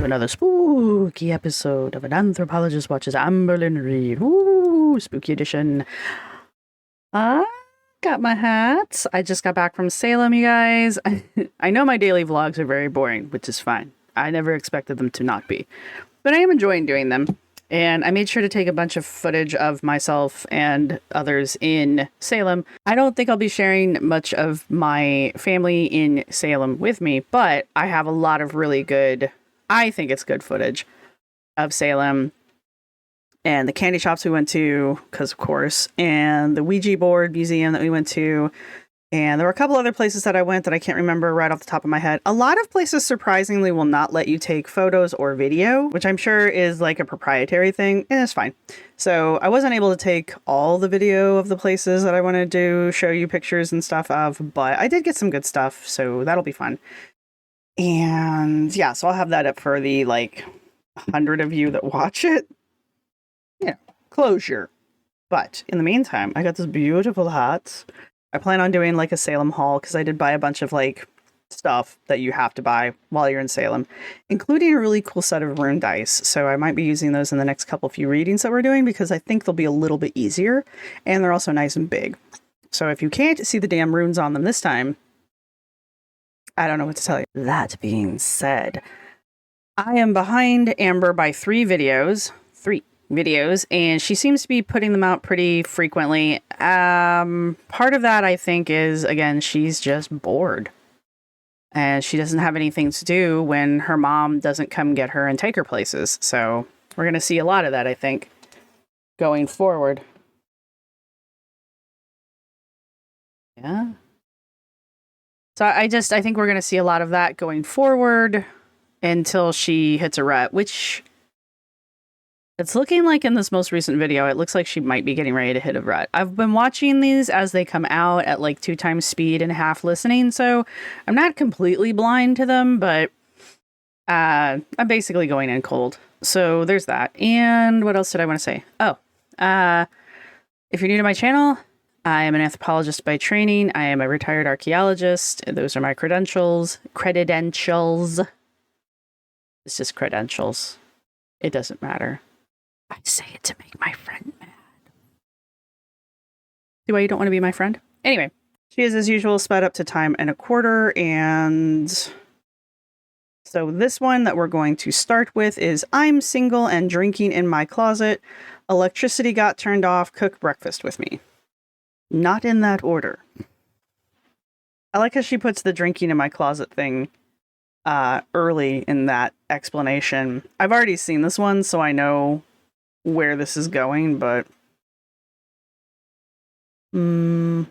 another spooky episode of An Anthropologist Watches Amberlynn read. Woo! Spooky edition. I got my hats. I just got back from Salem, you guys. I know my daily vlogs are very boring, which is fine. I never expected them to not be. But I am enjoying doing them. And I made sure to take a bunch of footage of myself and others in Salem. I don't think I'll be sharing much of my family in Salem with me, but I have a lot of really good, I think it's good footage of Salem and the candy shops we went to, because of course, and the Ouija board museum that we went to. And there were a couple other places that I went that I can't remember right off the top of my head. A lot of places surprisingly will not let you take photos or video, which I'm sure is like a proprietary thing, and it's fine. So I wasn't able to take all the video of the places that I wanted to show you pictures and stuff of, but I did get some good stuff, so that'll be fun. And yeah, so I'll have that up for the like 100 of you that watch it. Yeah, closure. But in the meantime, I got this beautiful hat. I plan on doing like a Salem haul because I did buy a bunch of like stuff that you have to buy while you're in Salem, including a really cool set of rune dice. So I might be using those in the next few readings that we're doing because I think they'll be a little bit easier and they're also nice and big. So if you can't see the damn runes on them this time, I don't know what to tell you. That being said, I am behind Amber by 3 videos, and she seems to be putting them out pretty frequently. Part of that, I think, is, again, she's just bored. And she doesn't have anything to do when her mom doesn't come get her and take her places. So we're going to see a lot of that, I think, going forward. Yeah. So I think we're going to see a lot of that going forward until she hits a rut, which... it's looking like in this most recent video, it looks like she might be getting ready to hit a rut. I've been watching these as they come out at like 2 times speed and half listening, so I'm not completely blind to them, but I'm basically going in cold. So there's that. And what else did I want to say? Oh, if you're new to my channel, I am an anthropologist by training. I am a retired archaeologist. Those are my credentials. It's just credentials. It doesn't matter. I say it to make my friend mad. See why you don't want to be my friend? Anyway, she is, as usual, sped up to time and a quarter. And so this one that we're going to start with is I'm single and drinking in my closet. Electricity got turned off. Cook breakfast with me. Not in that order. I like how she puts the drinking in my closet thing early in that explanation. I've already seen this one, so I know where this is going, but I'm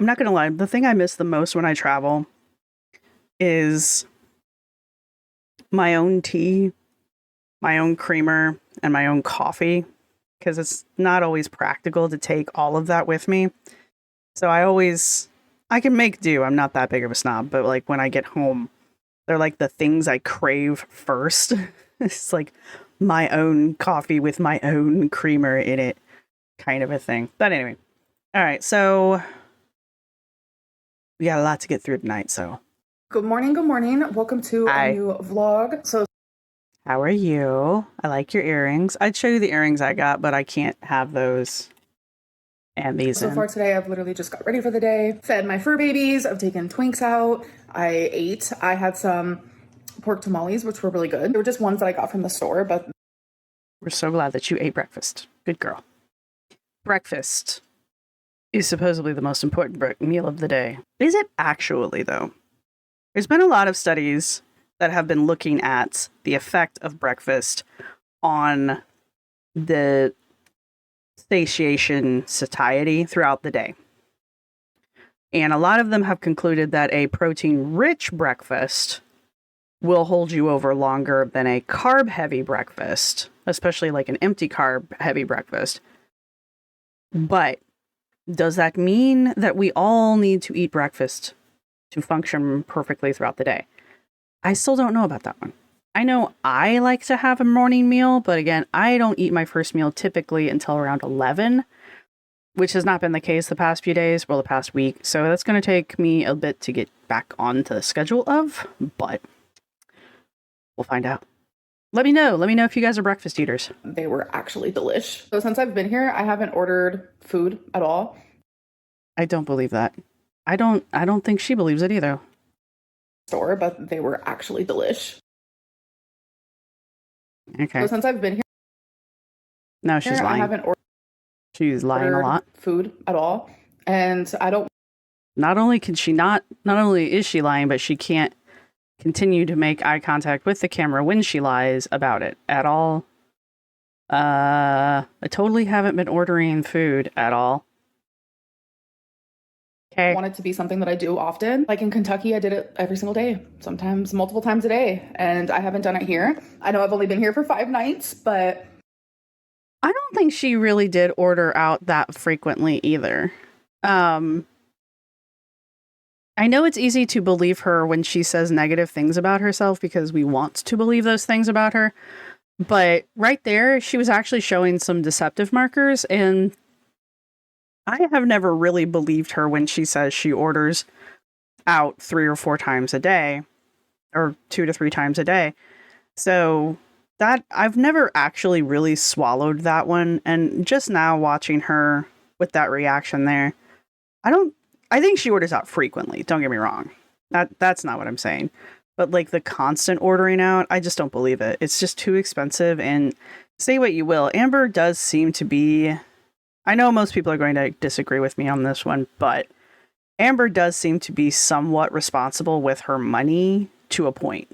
not gonna lie, the thing I miss the most when I travel is my own tea, my own creamer, and my own coffee, because it's not always practical to take all of that with me. So I can make do. I'm not that big of a snob, but like when I get home, they're like the things I crave first. It's like my own coffee with my own creamer in it, kind of a thing. But anyway. All right, so we got a lot to get through tonight, so. Good morning, good morning. Welcome to a new vlog. So, how are you? I like your earrings. I'd show you the earrings I got, but I can't have those and these so far today, I've literally just got ready for the day, fed my fur babies, I've taken Twinks out, I ate. I had some pork tamales, which were really good. They were just ones that I got from the store, but we're so glad that you ate breakfast. Good girl. Breakfast is supposedly the most important meal of the day. Is it actually, though? There's been a lot of studies that have been looking at the effect of breakfast on the satiation satiety throughout the day. And a lot of them have concluded that a protein-rich breakfast will hold you over longer than a carb-heavy breakfast, especially like an empty carb-heavy breakfast. But does that mean that we all need to eat breakfast to function perfectly throughout the day? I still don't know about that one. I know I like to have a morning meal, but again, I don't eat my first meal typically until around 11. which has not been the case the past few days, well, the past week. So that's going to take me a bit to get back onto the schedule of, but we'll find out. Let me know. Let me know if you guys are breakfast eaters. They were actually delish. So since I've been here, I haven't ordered food at all. I don't believe that. I don't think she believes it either. Store, but they were actually delish. Okay. So since I've been here, No, she's lying. I haven't She's lying a lot. Food at all, and I don't. Not only is she lying, but she can't continue to make eye contact with the camera when she lies about it at all. I totally haven't been ordering food at all. Okay. Want it to be something that I do often. Like in Kentucky, I did it every single day, sometimes multiple times a day, and I haven't done it here. I know I've only been here for 5 nights, but I don't think she really did order out that frequently either. I know it's easy to believe her when she says negative things about herself because we want to believe those things about her. But right there, she was actually showing some deceptive markers, and I have never really believed her when she says she orders out 3 or 4 times a day, or 2 to 3 times a day. So that I've never actually really swallowed that one. And just now watching her with that reaction there, I think she orders out frequently. Don't get me wrong. That's not what I'm saying. But like the constant ordering out, I just don't believe it. It's just too expensive. And say what you will, Amber does seem to be, I know most people are going to disagree with me on this one, but Amber does seem to be somewhat responsible with her money to a point.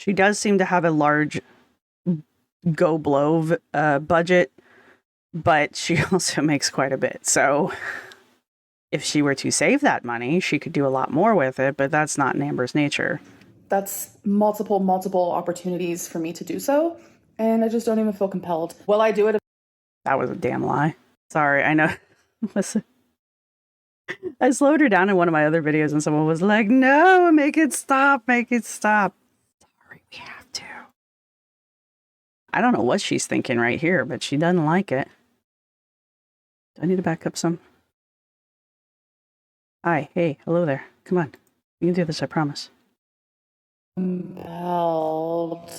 She does seem to have a large go blow budget, but she also makes quite a bit. So if she were to save that money, she could do a lot more with it, but that's not in Amber's nature. That's multiple opportunities for me to do so, and I just don't even feel compelled. Will I do it? That was a damn lie. Sorry, I know. Listen, I slowed her down in one of my other videos and someone was like, no, make it stop, make it stop. Sorry, we have to. I don't know what she's thinking right here, but she doesn't like it. Do I need to back up some? Hi, hey, hello there. Come on. You can do this, I promise. Compelled.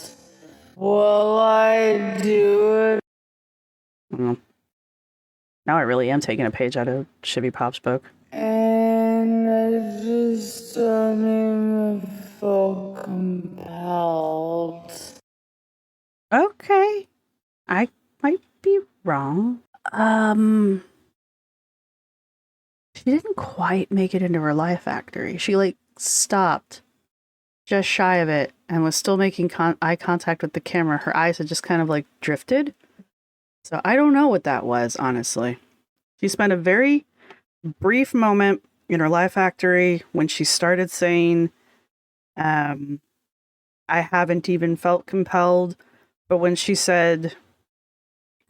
Will I do it? Now I really am taking a page out of Chevy Pop's book. And I just don't even feel compelled. Okay. I might be wrong. She didn't quite make it into her Life Factory. She like stopped just shy of it and was still making eye contact with the camera. Her eyes had just kind of like drifted. So I don't know what that was, honestly. She spent a very brief moment in her Life Factory when she started saying, I haven't even felt compelled. But when she said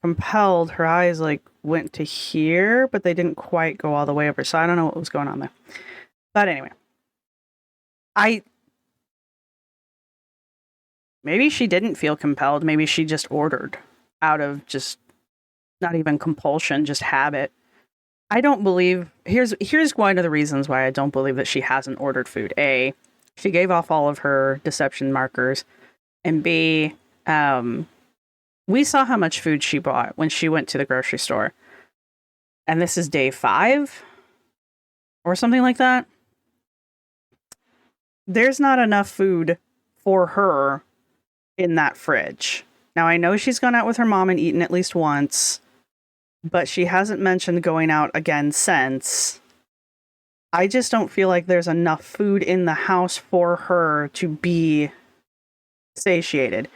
compelled, her eyes like went to here, but they didn't quite go all the way over. So I don't know what was going on there. But anyway, maybe she didn't feel compelled. Maybe she just ordered out of just not even compulsion, just habit. I don't believe, here's one of the reasons why I don't believe that she hasn't ordered food. A, she gave off all of her deception markers. And B, we saw how much food she bought when she went to the grocery store. And this is day 5 or something like that. There's not enough food for her in that fridge. Now, I know she's gone out with her mom and eaten at least once, but she hasn't mentioned going out again since. I just don't feel like there's enough food in the house for her to be satiated.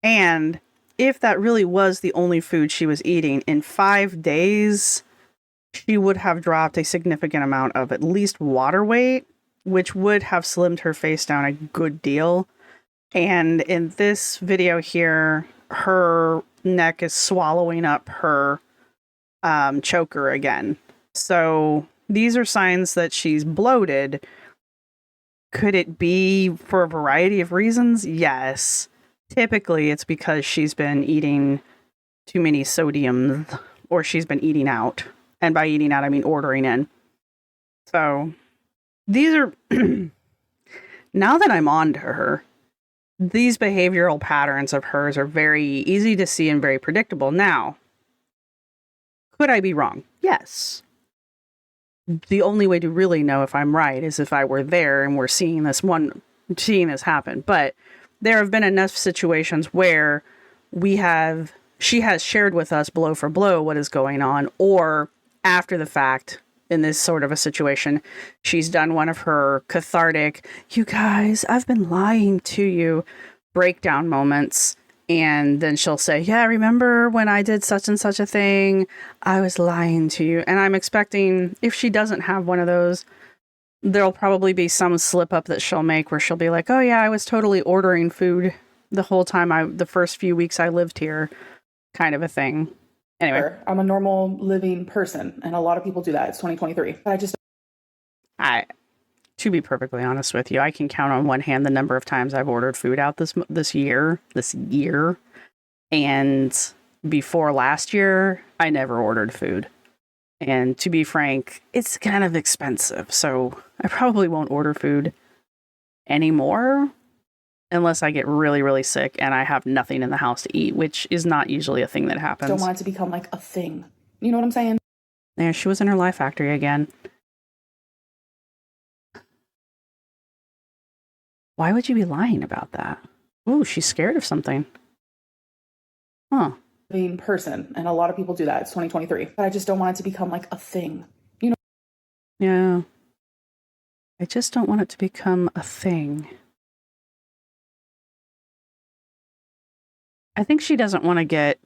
And if that really was the only food she was eating, in 5 days, she would have dropped a significant amount of at least water weight, which would have slimmed her face down a good deal. And in this video here, her neck is swallowing up her choker again. So these are signs that she's bloated. Could it be for a variety of reasons? Yes. Typically, it's because she's been eating too many sodiums or she's been eating out. And by eating out, I mean ordering in. So these are, now that I'm on to her, these behavioral patterns of hers are very easy to see and very predictable. Now, could I be wrong? Yes. The only way to really know if I'm right is if I were there and we're seeing this happen. But there have been enough situations where she has shared with us blow for blow what is going on, or after the fact, in this sort of a situation, she's done one of her cathartic, you guys, I've been lying to you breakdown moments. And then she'll say, yeah, remember when I did such and such a thing? I was lying to you. And I'm expecting, if she doesn't have one of those, there'll probably be some slip up that she'll make where she'll be like, oh yeah, I was totally ordering food the whole time the first few weeks I lived here, kind of a thing. Anyway. I'm a normal living person, and a lot of people do that. It's 2023. But to be perfectly honest with you, I can count on one hand the number of times I've ordered food out this year. And before last year, I never ordered food. And to be frank, it's kind of expensive. So I probably won't order food anymore unless I get really, really sick and I have nothing in the house to eat, which is not usually a thing that happens. Don't want it to become like a thing. You know what I'm saying? There, she was in her Life Factory again. Why would you be lying about that? Ooh, she's scared of something. Huh. Living person, and a lot of people do that. It's 2023. But I just don't want it to become like a thing. You know? Yeah. I just don't want it to become a thing. I think she doesn't want to get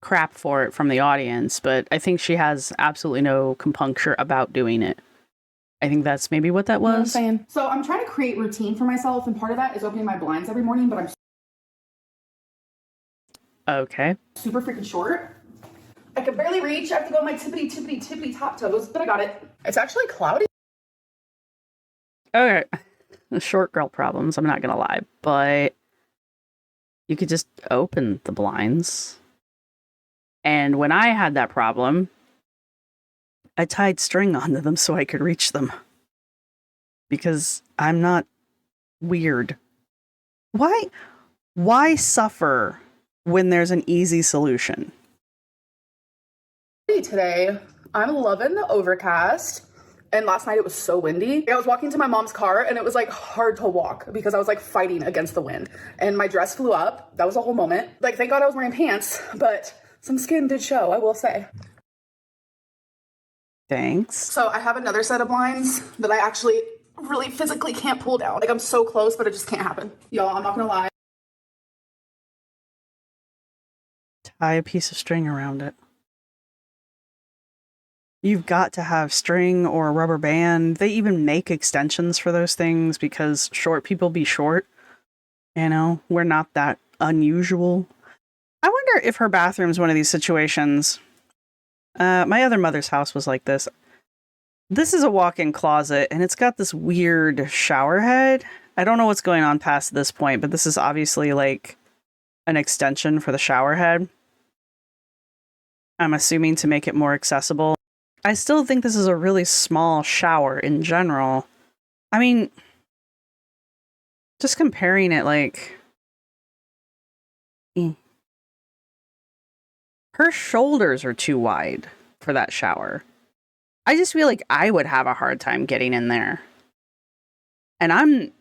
crap for it from the audience, but I think she has absolutely no compunction about doing it. I think that's maybe what that was. You know what I'm saying? So I'm trying to create routine for myself, and part of that is opening my blinds every morning, but I'm okay. Super freaking short. I can barely reach. I have to go on my tippity top toes, but I got it. It's actually cloudy. Okay. The short girl problems, I'm not going to lie, but you could just open the blinds. And when I had that problem, I tied string onto them so I could reach them. Because I'm not weird. Why suffer when there's an easy solution? Today, I'm loving the overcast. And last night it was so windy. I was walking to my mom's car and it was like hard to walk because I was like fighting against the wind. And my dress flew up. That was a whole moment. Like, thank God I was wearing pants, but some skin did show, I will say. Thanks. So I have another set of blinds that I actually really physically can't pull down. Like, I'm so close, but it just can't happen. Y'all, I'm not gonna lie. Tie a piece of string around it. You've got to have string or a rubber band. They even make extensions for those things because short people be short. You know, we're not that unusual. I wonder if her bathroom's one of these situations. My other mother's house was like this. This is a walk-in closet, and it's got this weird shower head. I don't know what's going on past this point, but this is obviously like an extension for the shower head. I'm assuming to make it more accessible. I still think this is a really small shower in general. I mean, just comparing it, like, her shoulders are too wide for that shower. I just feel like I would have a hard time getting in there. And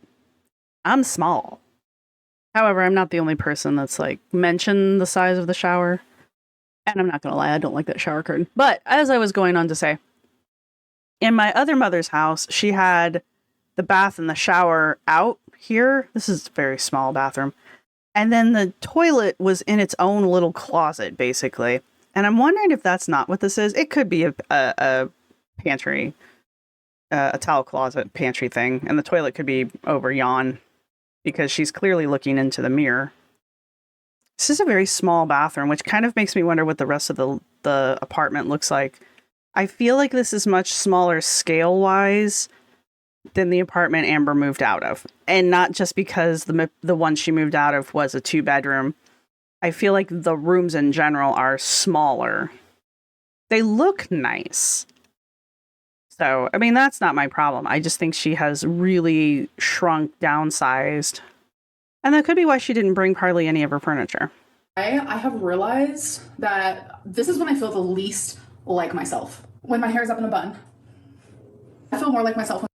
I'm small. However, I'm not the only person that's like mentioned the size of the shower. And I'm not going to lie, I don't like that shower curtain. But as I was going on to say, in my other mother's house, she had the bath and the shower out here. This is a very small bathroom. And then the toilet was in its own little closet, basically. And I'm wondering if that's not what this is. It could be a pantry, a towel closet pantry thing. And the toilet could be over yon because she's clearly looking into the mirror. This is a very small bathroom, which kind of makes me wonder what the rest of the apartment looks like. I feel like this is much smaller scale-wise than the apartment Amber moved out of. And not just because the one she moved out of was a 2-bedroom. I feel like the rooms in general are smaller. They look nice. So, I mean, that's not my problem. I just think she has really shrunk, downsized. And that could be why she didn't bring hardly any of her furniture. I have realized that this is when I feel the least like myself. When my hair is up in a bun. I feel more like myself when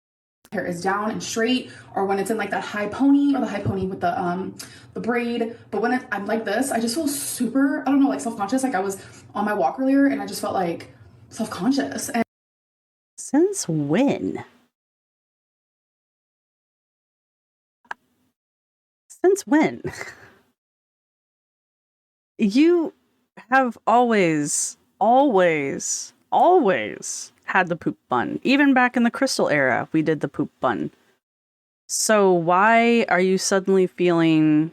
my hair is down and straight, or when it's in like that high pony, or the high pony with the braid. But when I'm like this, I just feel super, I don't know, like self-conscious. Like I was on my walk earlier and I just felt like self-conscious. And since when? Since when? You have always had the poop bun. Even back in the Crystal era, we did the poop bun. So why are you suddenly feeling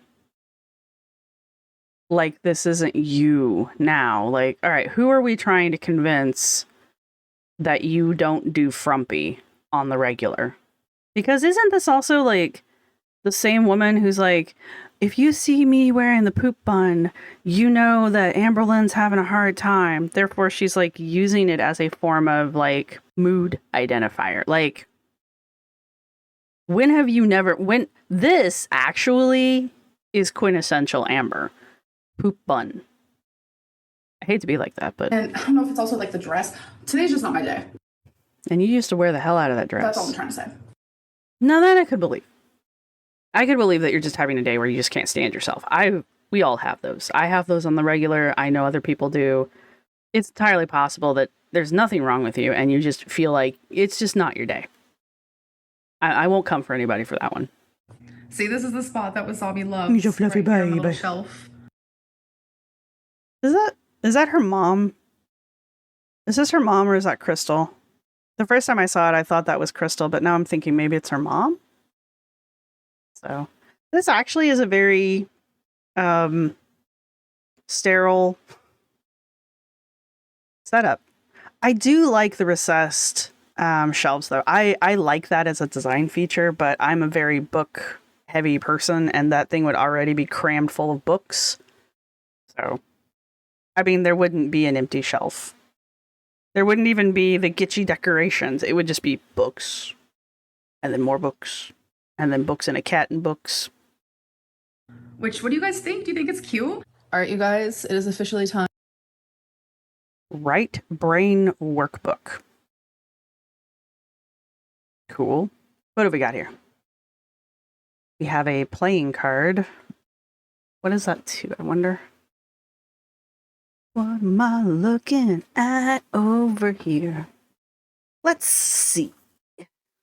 like this isn't you now? Like, all right, who are we trying to convince that you don't do frumpy on the regular? Because isn't this also like the same woman who's like, if you see me wearing the poop bun, you know that Amberlynn's having a hard time. Therefore, she's like using it as a form of like mood identifier. Like, when have you never, when this actually is quintessential Amber poop bun. I hate to be like that, but. And I don't know if it's also like the dress. Today's just not my day. And you used to wear the hell out of that dress. That's all I'm trying to say. No, that I could believe. I could believe that you're just having a day where you just can't stand yourself. We all have those. I have those on the regular. I know other people do. It's entirely possible that there's nothing wrong with you and you just feel like it's just not your day. I won't come for anybody for that one. See, this is the spot that Wasabi loves. He's a fluffy right here on the baby. little shelf. Is that her mom? Is this her mom or is that Crystal? The first time I saw it, I thought that was Crystal, but now I'm thinking maybe it's her mom. So this actually is a very sterile setup. I do like the recessed shelves, though. I like that as a design feature, but I'm a very book heavy person, and that thing would already be crammed full of books. So, I mean, there wouldn't be an empty shelf. There wouldn't even be the kitschy decorations. It would just be books, and then more books, and then books and a cat and books. Which, what do you guys think? Do you think it's cute? All right, you guys, it is officially time. Right brain workbook. Cool. What have we got here? We have a playing card. What is that to? I wonder. What am I looking at over here? Let's see.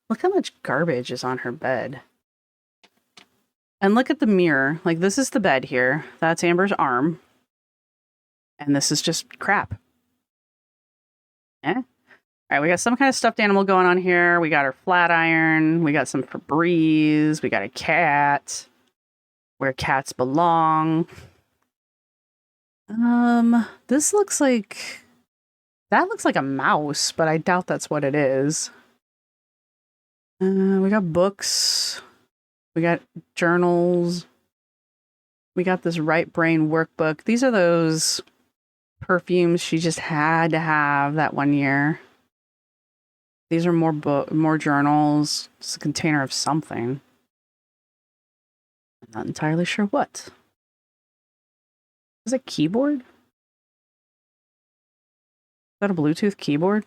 Look how much garbage is on her bed. And look at the mirror. Like, this is the bed here. That's Amber's arm. And this is just crap. Eh? All right, we got some kind of stuffed animal going on here. We got her flat iron. We got some Febreze. We got a cat. Where cats belong. This looks like... That looks like a mouse, but I doubt that's what it is. We got books. We got journals. We got this right brain workbook. These are those perfumes she just had to have that one year. These are more journals. It's a container of something. I'm not entirely sure what. Is it a keyboard? Is that a Bluetooth keyboard?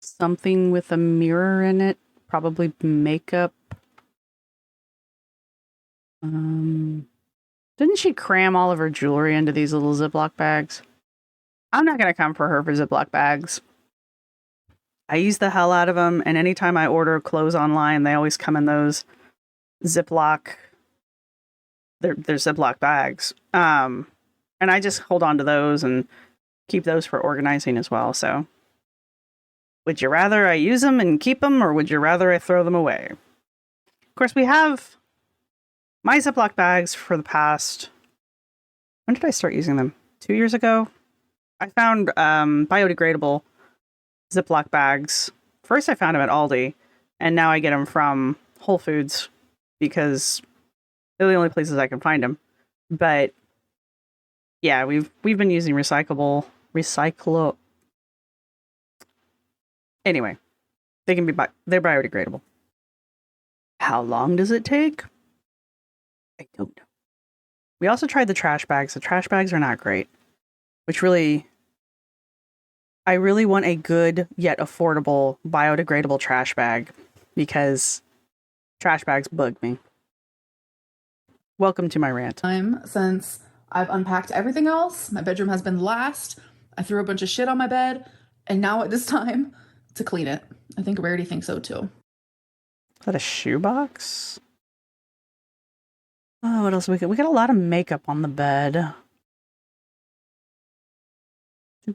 Something with a mirror in it. Probably makeup. Didn't she cram all of her jewelry into these little Ziploc bags? I'm not gonna come for her for Ziploc bags. I use the hell out of them, and anytime I order clothes online, they always come in those Ziploc. They're Ziploc bags. And I just hold on to those and keep those for organizing as well. So, would you rather I use them and keep them, or would you rather I throw them away? Of course, we have my Ziploc bags for the past... When did I start using them? 2 years ago? I found biodegradable Ziploc bags. First, I found them at Aldi, and now I get them from Whole Foods because they're the only places I can find them. But Yeah, we've been using recyclo. Anyway, they can be they're biodegradable. How long does it take? I don't know. We also tried the trash bags. The trash bags are not great, which really, I really want a good yet affordable biodegradable trash bag because trash bags bug me. Welcome to my rant. Since I've unpacked everything else, my bedroom has been last. I threw a bunch of shit on my bed, and now it is time to clean it. I think Rarity thinks so too. Is that a shoebox? Oh, what else we got? We got a lot of makeup on the bed. I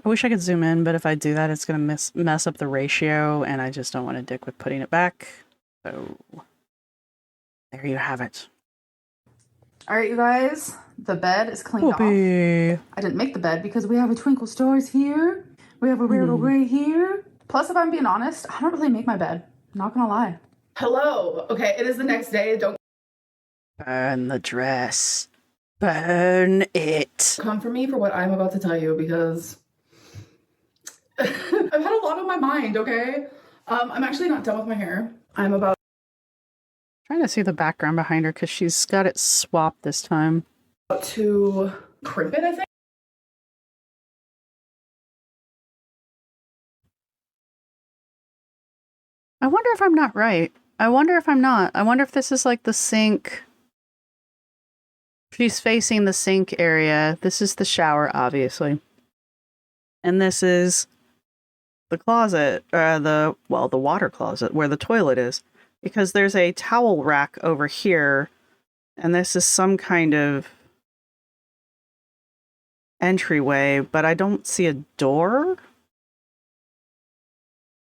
wish I could zoom in, but if I do that, it's going to mess up the ratio, and I just don't want to dick with putting it back. So, there you have it. All right, you guys, the bed is cleaned off. I didn't make the bed because we have a Twinkle Stars here. We have a Rarity Gray here. Plus, if I'm being honest, I don't really make my bed. Not gonna lie. Hello. Okay, it is the next day. Don't burn the dress. Burn it. come for me for what I'm about to tell you because I've had a lot on my mind, okay? I'm actually not done with my hair. I'm about Trying to see the background behind her because she's got it swapped this time. to crimp it, I think. I wonder if I'm not right. I wonder if I'm not. I wonder if this is like the sink. She's facing the sink area. This is the shower, obviously. And this is the closet, the water closet where the toilet is. Because there's a towel rack over here. And this is some kind of entryway, but I don't see a door.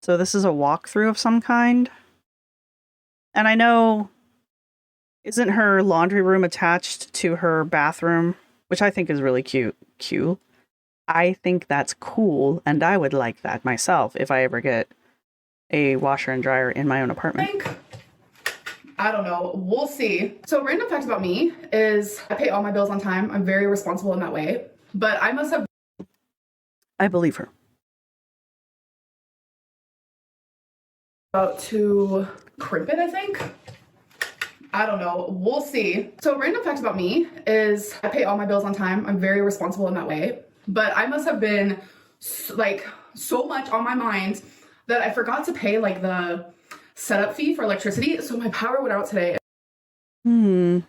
So this is a walkthrough of some kind. And I know, isn't her laundry room attached to her bathroom? Which I think is really cute. I think that's cool, and I would like that myself if I ever get a washer and dryer in my own apartment. I don't know. We'll see. So random fact about me is I pay all my bills on time. I'm very responsible in that way. But I must have... I believe her. About to crimp it, I think. I don't know. We'll see. So random fact about me is I pay all my bills on time. I'm very responsible in that way. But I must have been like so much on my mind that I forgot to pay like the setup fee for electricity. So my power went out today. I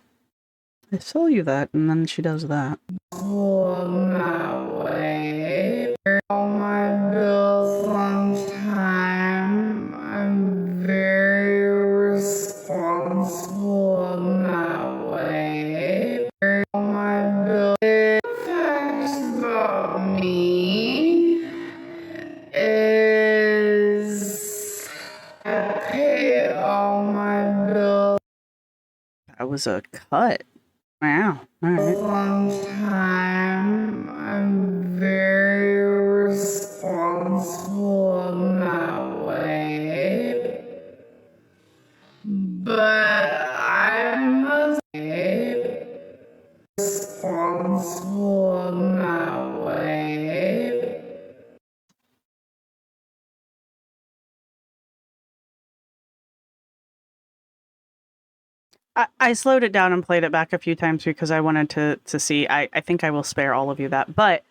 sell you that, and then she does that. Oh, my way. All my bills on time. I'm very responsible in that way. All my bills. Facts about me is I pay all my bills. That was a cut. Wow. All right. Long time. I'm very responsible in that way. But I must be responsible in that way. I slowed it down and played it back a few times because I wanted to see. I think I will spare all of you that. But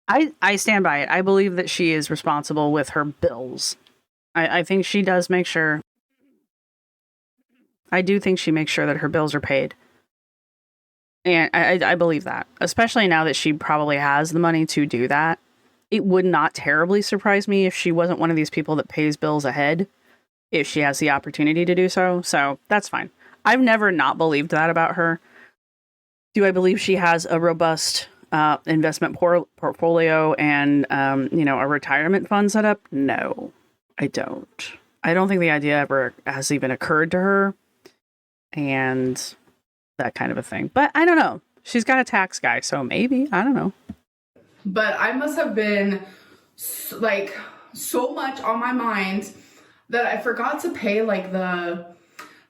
I stand by it. I believe that she is responsible with her bills. I think she does make sure. I do think she makes sure that her bills are paid. And I believe that. Especially now that she probably has the money to do that. It would not terribly surprise me if she wasn't one of these people that pays bills ahead. If she has the opportunity to do so. So that's fine. I've never not believed that about her. Do I believe she has a robust investment portfolio and, a retirement fund set up? No, I don't. I don't think the idea ever has even occurred to her and that kind of a thing. But I don't know. She's got a tax guy, so maybe. I don't know. But I must have been like so much on my mind that I forgot to pay like the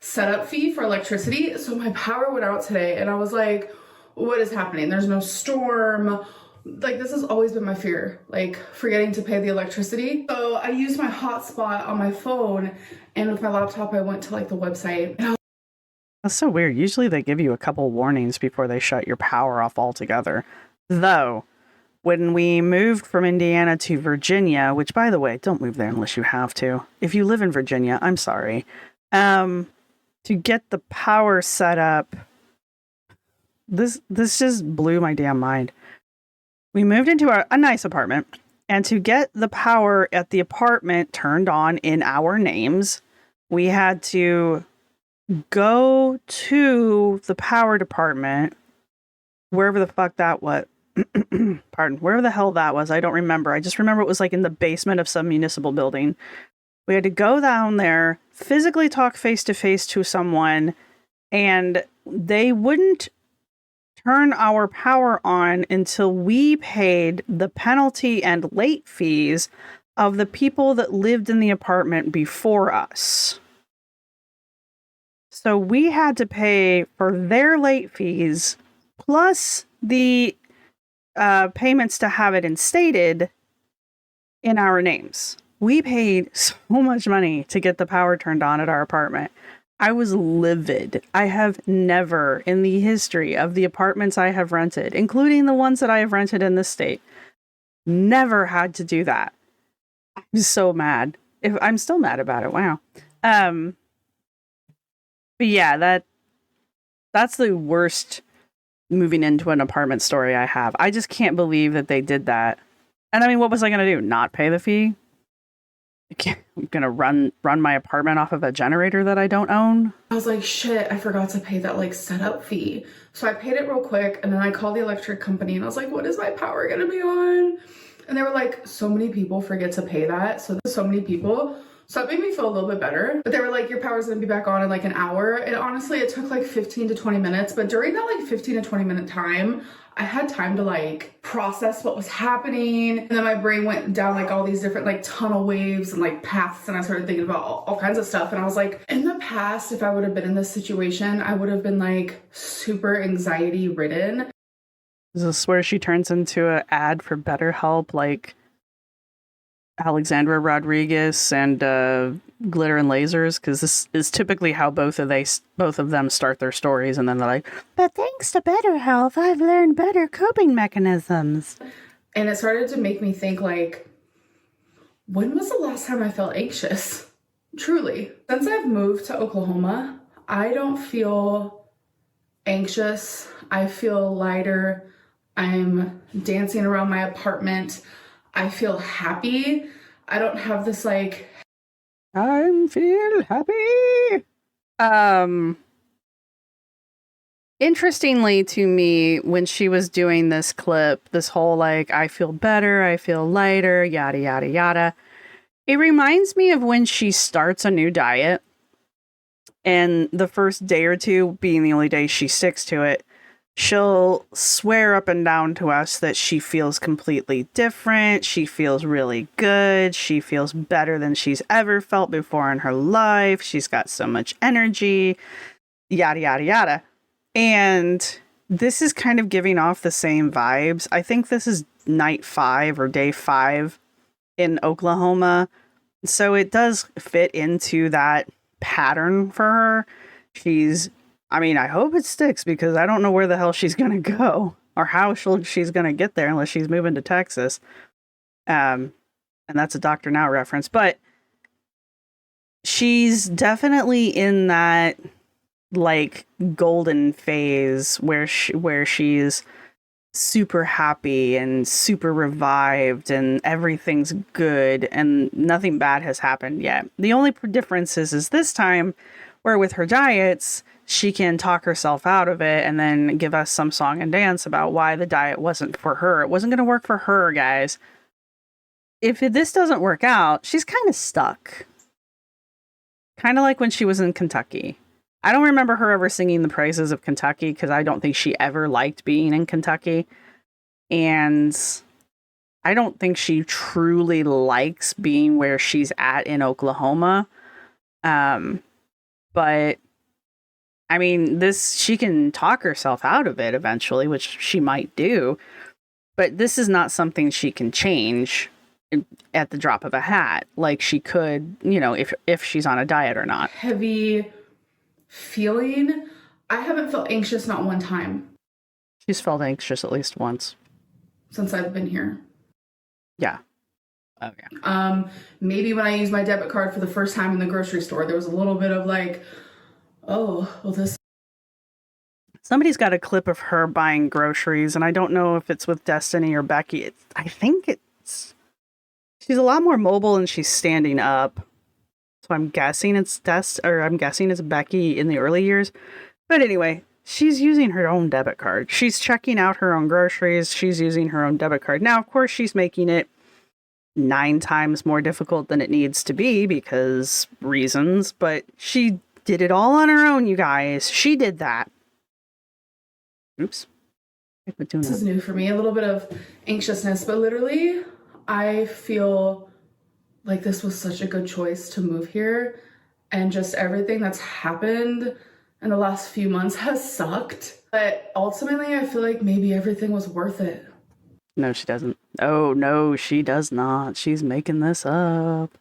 setup fee for electricity. So my power went out today and I was like, what is happening? There's no storm. Like, this has always been my fear, like forgetting to pay the electricity. So I used my hotspot on my phone, and with my laptop, I went to like the website. That's so weird. Usually they give you a couple warnings before they shut your power off altogether. Though, when we moved from Indiana to Virginia, which, by the way, don't move there unless you have to. If you live in Virginia, I'm sorry. To get the power set up, this just blew my damn mind. We moved into a nice apartment, and to get the power at the apartment turned on in our names, we had to go to the power department, wherever the fuck that was. Pardon, wherever the hell that was. I don't remember. I just remember it was like in the basement of some municipal building. We had to go down there, physically talk face to face to someone, and they wouldn't turn our power on until we paid the penalty and late fees of the people that lived in the apartment before us. So we had to pay for their late fees plus the payments to have it instated in our names. We paid so much money to get the power turned on at our apartment. I was livid. I have never, in the history of the apartments I have rented, including the ones that I have rented in this state, never had to do that. I'm so mad. I'm still mad about it. Wow. But yeah, that's the worst moving into an apartment story I have. I just can't believe that they did that. And I mean, what was I going to do? Not pay the fee? I'm going to run my apartment off of a generator that I don't own? I was like, shit, I forgot to pay that like setup fee. So I paid it real quick, and then I called the electric company and I was like, what is my power going to be on? And they were like, so many people forget to pay that. So there's so many people. So it made me feel a little bit better. But they were like, your power's gonna be back on in like an hour. And honestly, it took like 15 to 20 minutes. But during that like 15 to 20 minute time, I had time to like process what was happening. And then my brain went down like all these different like tunnel waves and like paths. And I started thinking about all kinds of stuff. And I was like, in the past, if I would have been in this situation, I would have been like super anxiety ridden. Is this where she turns into an ad for BetterHelp, like Alexandra Rodriguez and Glitter and Lasers? Because this is typically how both of them start their stories, and then they're like, but thanks to BetterHelp, I've learned better coping mechanisms. And it started to make me think, like, when was the last time I felt anxious? Truly. Since I've moved to Oklahoma, I don't feel anxious. I feel lighter. I'm dancing around my apartment. I feel happy. I don't have this like I feel happy. Interestingly to me, when she was doing this clip, this whole like I feel better, I feel lighter, yada yada yada, it reminds me of when she starts a new diet, and the first day or two being the only day she sticks to it, she'll swear up and down to us that she feels completely different. She feels really good. She feels better than she's ever felt before in her life. She's got so much energy, yada, yada, yada. And this is kind of giving off the same vibes. I think this is night 5 or day 5 in Oklahoma. So it does fit into that pattern for her. I hope it sticks, because I don't know where the hell she's going to go or how she's going to get there unless she's moving to Texas. And that's a Dr. Now reference. But she's definitely in that like golden phase where she's super happy and super revived and everything's good and nothing bad has happened yet. The only difference is this time, where with her diets, she can talk herself out of it and then give us some song and dance about why the diet wasn't for her. It wasn't going to work for her, guys. If this doesn't work out, she's kind of stuck. Kind of like when she was in Kentucky. I don't remember her ever singing the praises of Kentucky because I don't think she ever liked being in Kentucky. And I don't think she truly likes being where she's at in Oklahoma. But I mean, she can talk herself out of it eventually, which she might do, but this is not something she can change at the drop of a hat, like she could, if she's on a diet or not. Heavy feeling. I haven't felt anxious not one time. She's felt anxious at least once. Since I've been here. Yeah. Oh, yeah. Maybe when I used my debit card for the first time in the grocery store, there was a little bit of like, oh, well, this. Somebody's got a clip of her buying groceries, and I don't know if it's with Destiny or Becky. I think she's a lot more mobile and she's standing up. So I'm guessing it's Becky in the early years. But anyway, she's using her own debit card. She's checking out her own groceries. She's using her own debit card. Now, of course, she's making it 9 times more difficult than it needs to be because reasons, but she did it all on her own, you guys. She did that. Oops. This is new for me, a little bit of anxiousness, but literally, I feel like this was such a good choice to move here, and just everything that's happened in the last few months has sucked. But ultimately, I feel like maybe everything was worth it. No, she doesn't. Oh, no, she does not. She's making this up.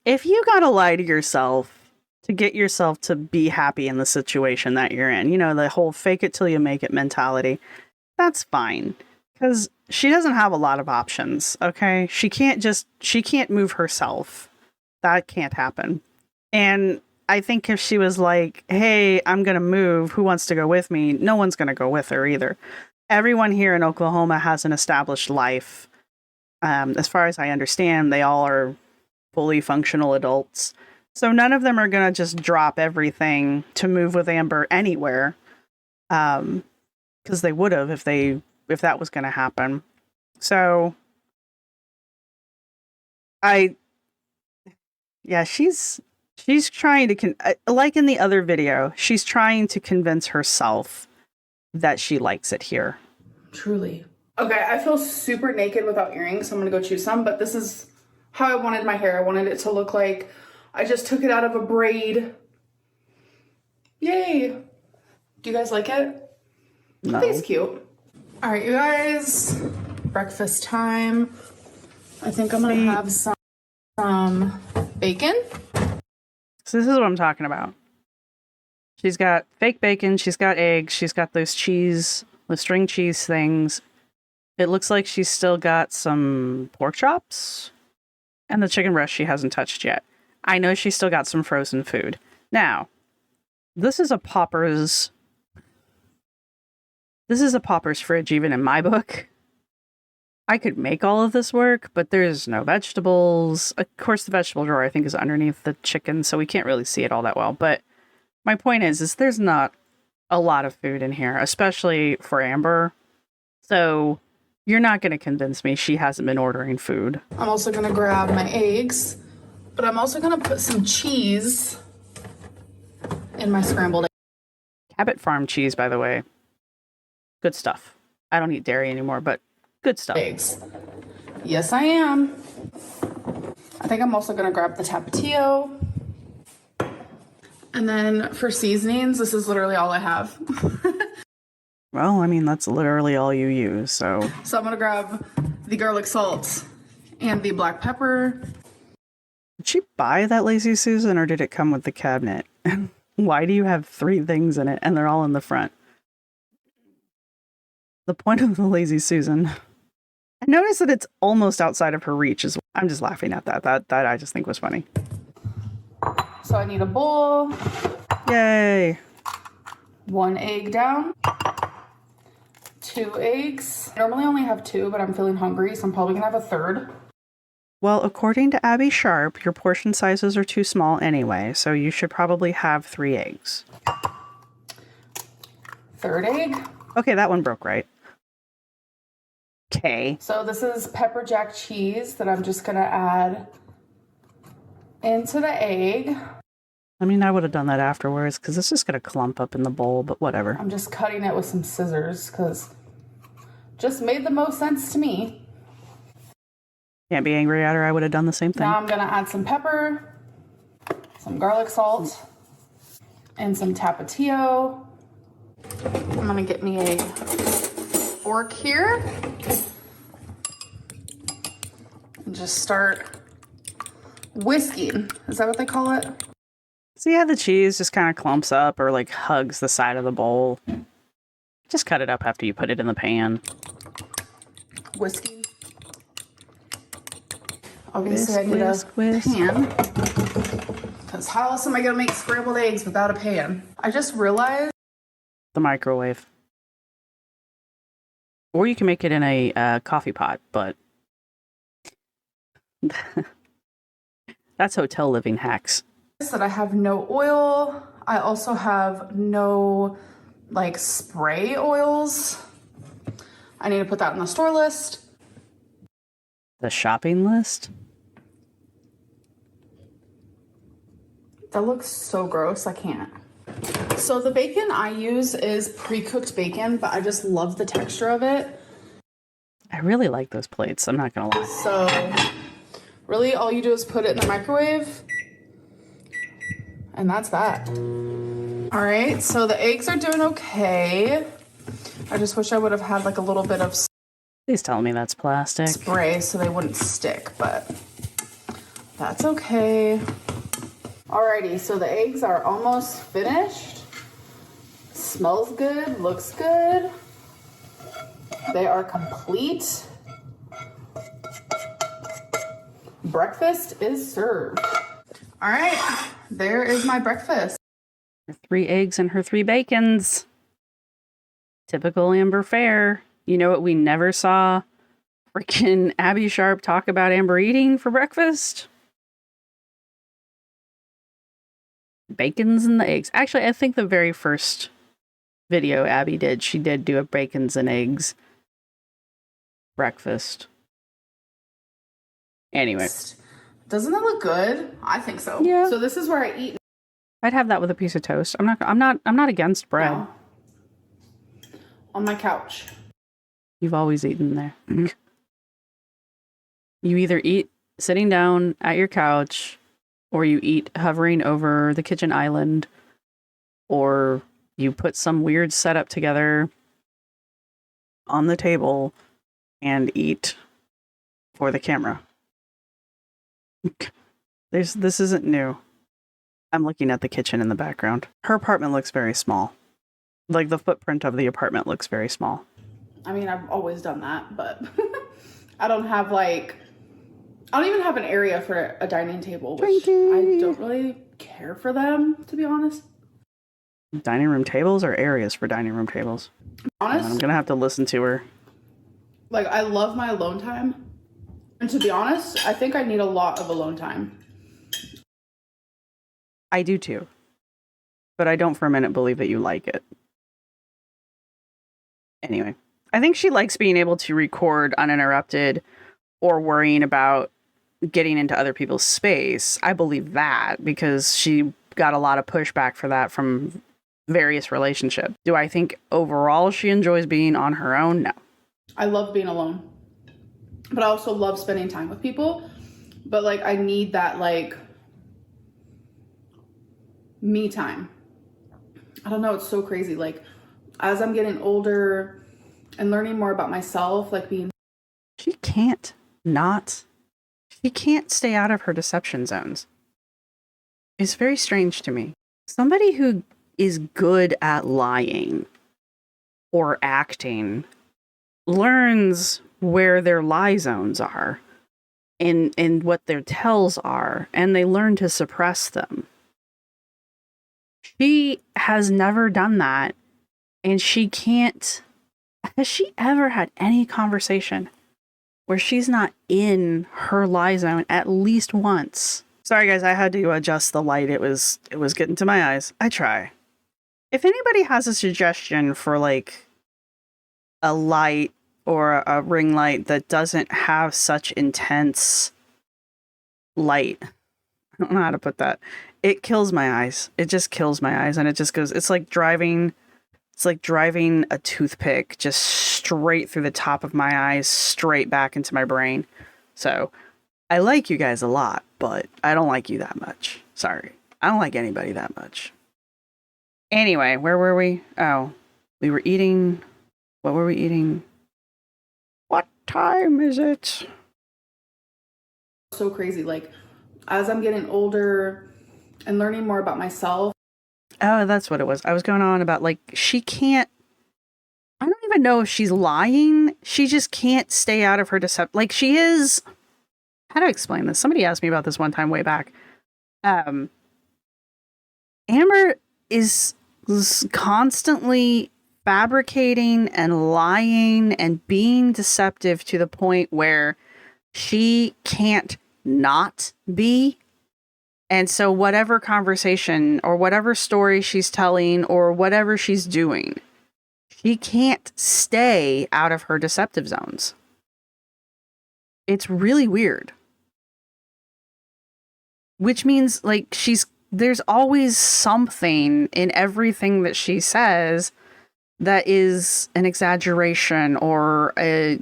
If you gotta lie to yourself to get yourself to be happy in the situation that you're in, the whole fake it till you make it mentality, that's fine. Because she doesn't have a lot of options, okay? She can't move herself. That can't happen. And I think if she was like, hey, I'm gonna move, who wants to go with me? No one's gonna go with her either. Everyone here in Oklahoma has an established life. As far as I understand, they all are fully functional adults. So none of them are going to just drop everything to move with Amber anywhere. Because they would have if that was going to happen. So she's trying to, like in the other video, she's trying to convince herself that she likes it here. Truly. Okay, I feel super naked without earrings, so I'm gonna go choose some, but this is how I wanted my hair. I wanted it to look like I just took it out of a braid. Yay. Do you guys like it? No. I think it's cute. All right, you guys, breakfast time. I think I'm gonna have some bacon. So this is what I'm talking about. She's got fake bacon, she's got eggs, she's got those string cheese things. It looks like she's still got some pork chops and the chicken breast she hasn't touched yet. I know she's still got some frozen food. Now, this is a pauper's fridge, even in my book. I could make all of this work, but there's no vegetables. Of course, the vegetable drawer, I think, is underneath the chicken, so we can't really see it all that well. But my point is there's not a lot of food in here, especially for Amber. So you're not going to convince me she hasn't been ordering food. I'm also going to grab my eggs, but I'm also going to put some cheese in my scrambled eggs. Cabot Farm cheese, by the way. Good stuff. I don't eat dairy anymore, but good stuff. Eggs. Yes, I am. I think I'm also going to grab the Tapatio. And then for seasonings, this is literally all I have. Well, I mean, that's literally all you use, so. So I'm going to grab the garlic salt and the black pepper. Did she buy that Lazy Susan, or did it come with the cabinet? Why do you have 3 things in it, and they're all in the front? The point of the Lazy Susan. I noticed that it's almost outside of her reach. I'm just laughing at that. That I just think was funny. So I need a bowl. Yay. 1 egg down. 2 eggs. I normally only have 2, but I'm feeling hungry, so I'm probably gonna have a 3rd. Well, according to Abby Sharp, your portion sizes are too small anyway, so you should probably have 3 eggs. 3rd egg. Okay, that one broke right. Okay. So this is pepper jack cheese that I'm just gonna add into the egg. I mean, I would have done that afterwards because it's just going to clump up in the bowl, but whatever. I'm just cutting it with some scissors because just made the most sense to me. Can't be angry at her. I would have done the same thing. Now I'm going to add some pepper, some garlic salt, and some Tapatio. I'm gonna get me a fork here and just start whisking. Is that what they call it? So yeah, the cheese just kind of clumps up or like hugs the side of the bowl. Just cut it up after you put it in the pan. Whisking. Obviously I need a pan. Because how else am I gonna make scrambled eggs without a pan? I just realized The microwave. Or you can make it in a coffee pot, but that's hotel living hacks. that I have no oil. I also have no like spray oils. I need to put that on the store list. The shopping list? That looks so gross, I can't. So the bacon I use is pre-cooked bacon, but I just love the texture of it. I really like those plates, I'm not gonna lie. So really all you do is put it in the microwave and that's that. All right, so the eggs are doing okay. I just wish I would have had like a little bit of Please tell me that's plastic. spray so they wouldn't stick, but that's okay. Alrighty, so the eggs are almost finished. Smells good, looks good. They are complete. Breakfast is served. All right, there is my breakfast. Her 3 eggs and her 3 bacons. Typical Amber fare. You know what we never saw? Freaking Abby Sharp talk about Amber eating for breakfast? Bacons and the eggs. Actually, I think the very first video Abby did, she did do a bacons and eggs breakfast. Anyway. Doesn't that look good? I think so. Yeah. So this is where I eat. I'd have that with a piece of toast. I'm not against bread. Now. On my couch. You've always eaten there. You either eat sitting down at your couch, or you eat hovering over the kitchen island, or you put some weird setup together on the table and eat for the camera. This isn't new. I'm looking at the kitchen in the background. Her apartment looks very small. Like, the footprint of the apartment looks very small. I mean, I've always done that, but I don't even have an area for a dining table, which I don't really care for them, to be honest. Dining room tables or areas for dining room tables? Honest? I'm gonna have to listen to her. Like, I love my alone time. And to be honest, I think I need a lot of alone time. I do too. But I don't for a minute believe that you like it. Anyway, I think she likes being able to record uninterrupted or worrying about getting into other people's space. I believe that because she got a lot of pushback for that from various relationships. Do I think overall she enjoys being on her own? No. I love being alone. But I also love spending time with people. But like, I need that like me time. I don't know, it's so crazy. Like, as I'm getting older and learning more about myself, like being... She can't stay out of her deception zones. It's very strange to me. Somebody who is good at lying or acting learns where their lie zones are and what their tells are, and they learn to suppress them. She has never done that, and she can't... Has she ever had any conversation where she's not in her lie zone at least once? Sorry guys, I had to adjust the light. It was getting to my eyes. I try. If anybody has a suggestion for like a light or a ring light that doesn't have such intense light, I don't know how to put that. It kills my eyes. It just kills my eyes, and it just goes, it's like driving a toothpick just straight through the top of my eyes, straight back into my brain. So I like you guys a lot, but I don't like you that much. Sorry. I don't like anybody that much. Anyway, where were we? Oh, we were eating. What were we eating? What time is it? So crazy. Like, as I'm getting older and learning more about myself. Oh, that's what it was. I was going on about, like, she can't. I don't even know if she's lying. She just can't stay out of her deception. Like, she is. How do I explain this? Somebody asked me about this one time way back. Amber is constantly fabricating and lying and being deceptive to the point where she can't not be. And so whatever conversation or whatever story she's telling or whatever she's doing, she can't stay out of her deceptive zones. It's really weird. Which means, like, there's always something in everything that she says that is an exaggeration or a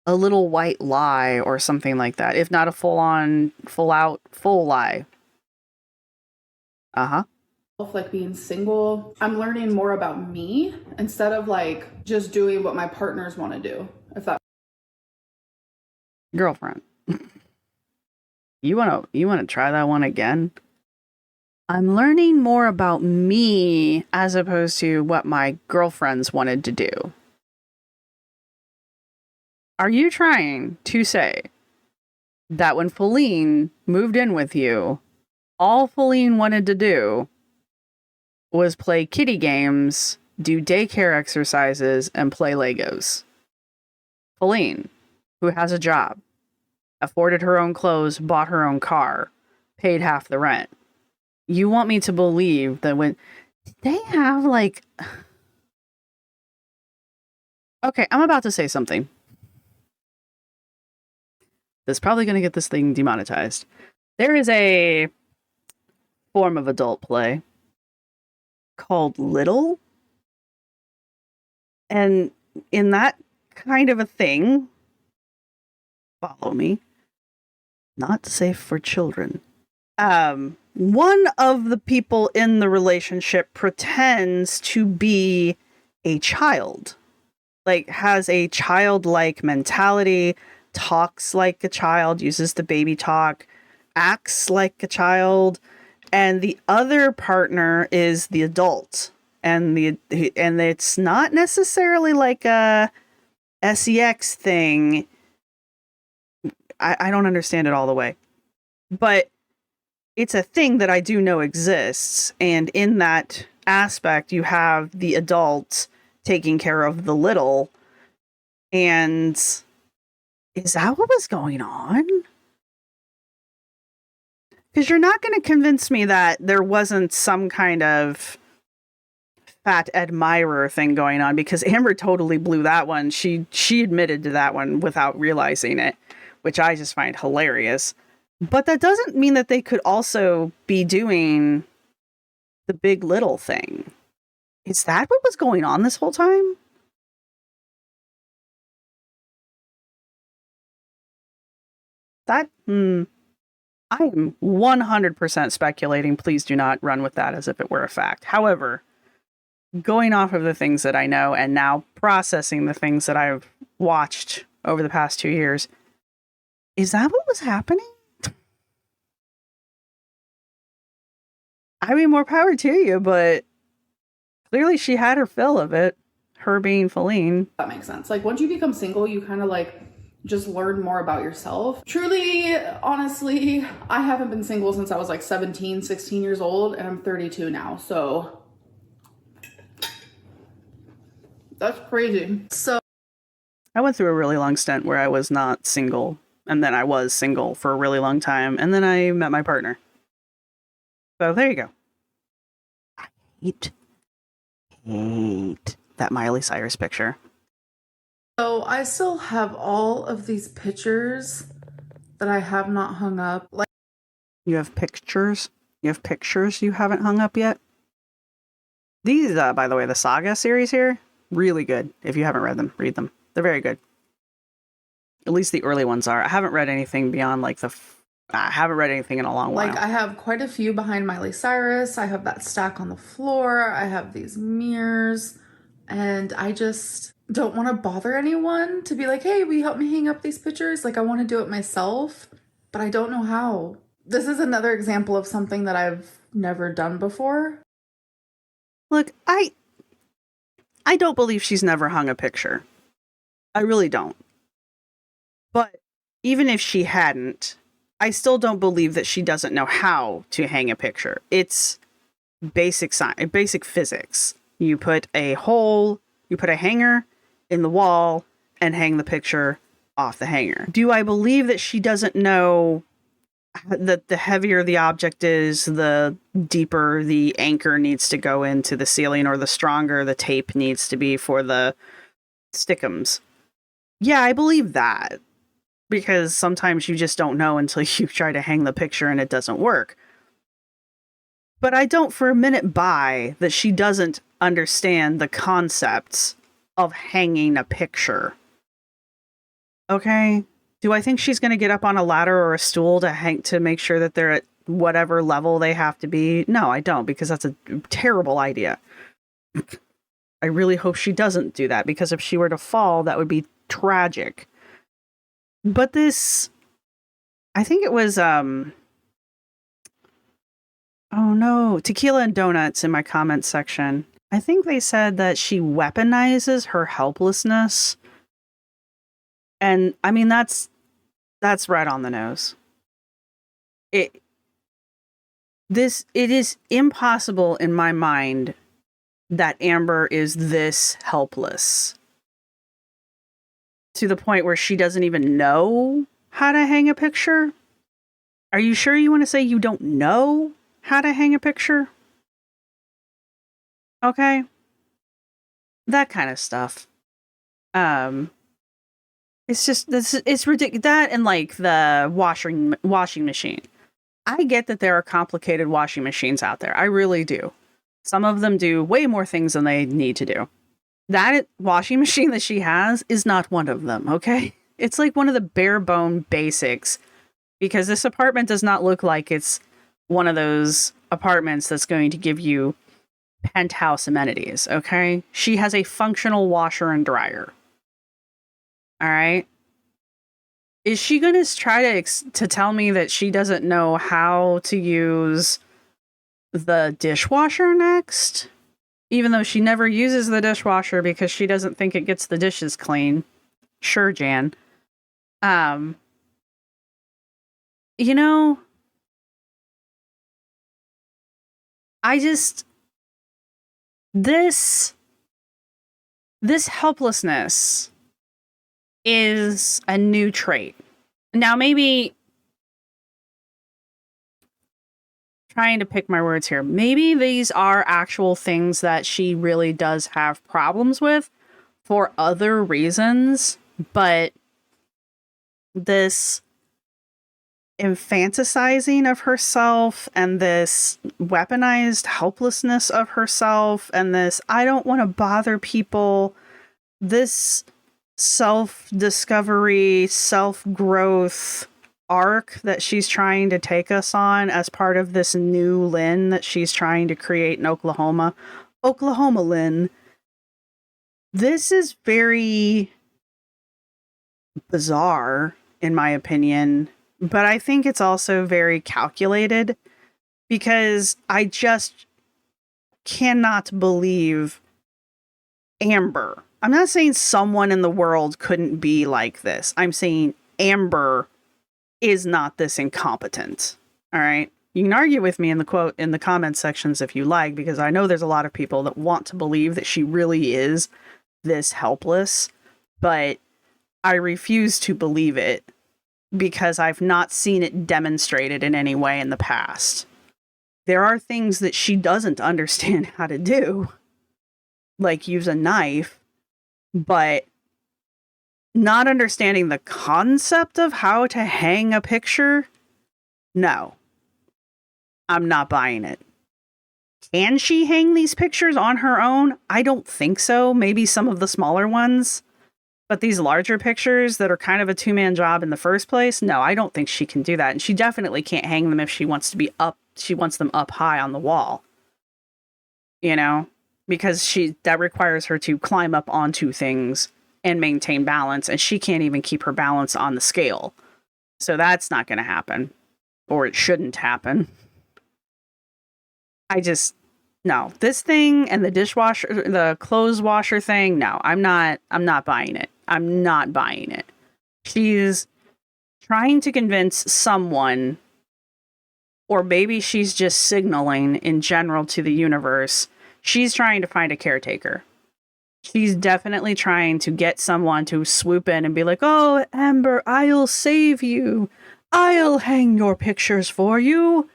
little white lie or something like that, if not a full lie. Like being single, I'm learning more about me instead of like just doing what my partners want to do. If that girlfriend, you wanna try that one again? I'm learning more about me as opposed to what my girlfriends wanted to do. Are you trying to say that when Feline moved in with you, all Feline wanted to do was play kitty games, do daycare exercises, and play Legos? Feline, who has a job, afforded her own clothes, bought her own car, paid half the rent. You want me to believe that when they have, like... Okay, I'm about to say something that's probably going to get this thing demonetized. There is a form of adult play called Little. And in that kind of a thing, follow me, not safe for children. One of the people in the relationship pretends to be a child, like has a childlike mentality, talks like a child, uses the baby talk, acts like a child, and the other partner is the adult. And it's not necessarily like a sex thing. I don't understand it all the way, but it's a thing that I do know exists. And in that aspect, you have the adult taking care of the little. And is that what was going on? Because you're not going to convince me that there wasn't some kind of fat admirer thing going on, because Amber totally blew that one. She admitted to that one without realizing it, which I just find hilarious. But that doesn't mean that they could also be doing the big little thing. Is that what was going on this whole time? I am 100% speculating. Please do not run with that as if it were a fact. However, going off of the things that I know and now processing the things that I've watched over the past 2 years, is that what was happening? I mean, more power to you, but clearly she had her fill of it, her being Feline. That makes sense. Like, once you become single, you kind of like just learn more about yourself. Truly, honestly, I haven't been single since I was like 17, 16 years old, and I'm 32 now. So that's crazy. So I went through a really long stint where I was not single, and then I was single for a really long time, and then I met my partner. So there you go. I hate that Miley Cyrus picture. So I still have all of these pictures that I have not hung up. Like, you have pictures? You have pictures you haven't hung up yet? These, by the way, the Saga series here, really good. If you haven't read them, read them. They're very good. At least the early ones are. I haven't read anything beyond like the I haven't read anything in a long while. Like, I have quite a few behind Miley Cyrus. I have that stack on the floor. I have these mirrors. And I just don't want to bother anyone to be like, hey, will you help me hang up these pictures? Like, I want to do it myself, but I don't know how. This is another example of something that I've never done before. Look, I don't believe she's never hung a picture. I really don't. But even if she hadn't, I still don't believe that she doesn't know how to hang a picture. It's basic science, basic physics. You put a hanger in the wall and hang the picture off the hanger. Do I believe that she doesn't know that the heavier the object is, the deeper the anchor needs to go into the ceiling, or the stronger the tape needs to be for the stickums? Yeah, I believe that. Because sometimes you just don't know until you try to hang the picture and it doesn't work. But I don't for a minute buy that she doesn't understand the concepts of hanging a picture. Okay? Do I think she's going to get up on a ladder or a stool to make sure that they're at whatever level they have to be? No, I don't, because that's a terrible idea. I really hope she doesn't do that, because if she were to fall, that would be tragic. But this, I think it was, oh no, Tequila and Donuts in my comments section. I think they said that she weaponizes her helplessness. And I mean, that's right on the nose. It is impossible in my mind that Amber is this helpless to the point where she doesn't even know how to hang a picture. Are you sure you want to say you don't know how to hang a picture? Okay. That kind of stuff. It's just, it's ridiculous. That and like the washing machine. I get that there are complicated washing machines out there. I really do. Some of them do way more things than they need to do. That washing machine that she has is not one of them, okay? It's like one of the bare bone basics, because this apartment does not look like it's one of those apartments that's going to give you penthouse amenities, okay? She has a functional washer and dryer. All right? Is she going to try to tell me that she doesn't know how to use the dishwasher next? Even though she never uses the dishwasher because she doesn't think it gets the dishes clean. Sure, Jan. You know, I just, this helplessness is a new trait. Now, maybe, trying to pick my words here, maybe these are actual things that she really does have problems with for other reasons, but this infanticizing of herself and this weaponized helplessness of herself and this I don't want to bother people, this self-discovery, self-growth arc that she's trying to take us on as part of this new Lynn that she's trying to create in Oklahoma. Oklahoma Lynn. This is very bizarre, in my opinion, but I think it's also very calculated, because I just cannot believe Amber. I'm not saying someone in the world couldn't be like this. I'm saying Amber is not this incompetent. All right. You can argue with me in the comment sections if you like, because I know there's a lot of people that want to believe that she really is this helpless, but I refuse to believe it because I've not seen it demonstrated in any way in the past. There are things that she doesn't understand how to do, like use a knife, but not understanding the concept of how to hang a picture, no. I'm not buying it. Can she hang these pictures on her own? I don't think so. Maybe some of the smaller ones. But these larger pictures that are kind of a two-man job in the first place, no, I don't think she can do that. And she definitely can't hang them if she wants to be up. She wants them up high on the wall, you know, because that requires her to climb up onto things and maintain balance. And she can't even keep her balance on the scale. So that's not going to happen, or it shouldn't happen. No, this thing and the dishwasher, the clothes washer thing. No, I'm not buying it. I'm not buying it. She's trying to convince someone, or maybe she's just signaling in general to the universe. She's trying to find a caretaker. She's definitely trying to get someone to swoop in and be like, "Oh, Amber, I'll save you. I'll hang your pictures for you."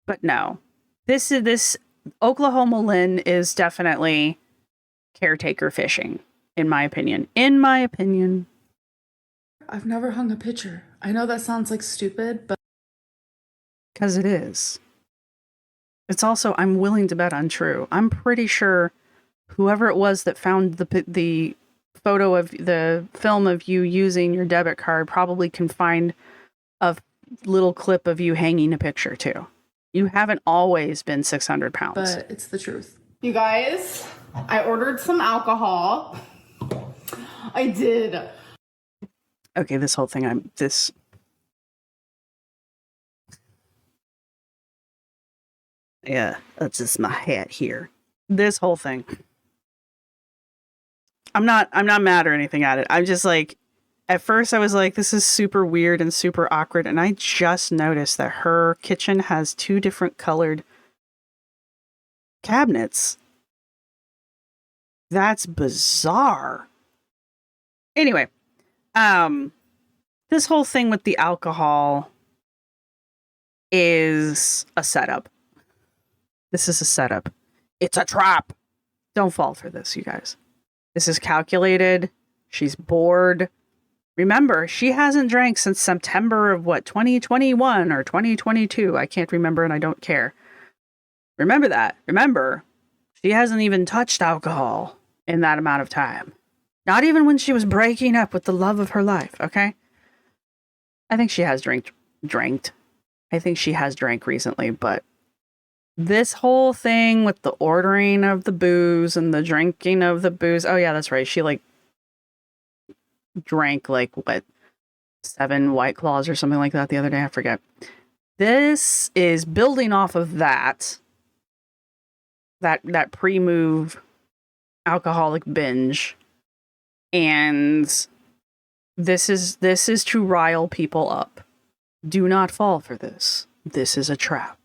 But no, this Oklahoma Lynn is definitely caretaker fishing, in my opinion. I've never hung a picture. I know that sounds like stupid, but Because it is. It's also, I'm willing to bet untrue. I'm pretty sure whoever it was that found the photo of the film of you using your debit card probably can find a little clip of you hanging a picture too. You haven't always been 600 pounds. But it's the truth. You guys, I ordered some alcohol. I did. Okay, this whole thing, yeah, that's just my hat here. This whole thing. I'm not mad or anything at it. I'm just like, at first I was like, this is super weird and super awkward. And I just noticed that her kitchen has 2 different colored cabinets. That's bizarre. Anyway, this whole thing with the alcohol is a setup. This is a setup. It's a trap. Don't fall for this, you guys. This is calculated. She's bored. Remember, she hasn't drank since September of 2021 or 2022. I can't remember and I don't care. Remember that. Remember, she hasn't even touched alcohol in that amount of time. Not even when she was breaking up with the love of her life, okay? I think she has drank. I think she has drank recently, but this whole thing with the ordering of the booze and the drinking of the booze. Oh yeah, that's right. She drank 7 White Claws or something like that the other day. I forget. This is building off of that pre-move alcoholic binge, and this is to rile people up. Do not fall for this. This is a trap.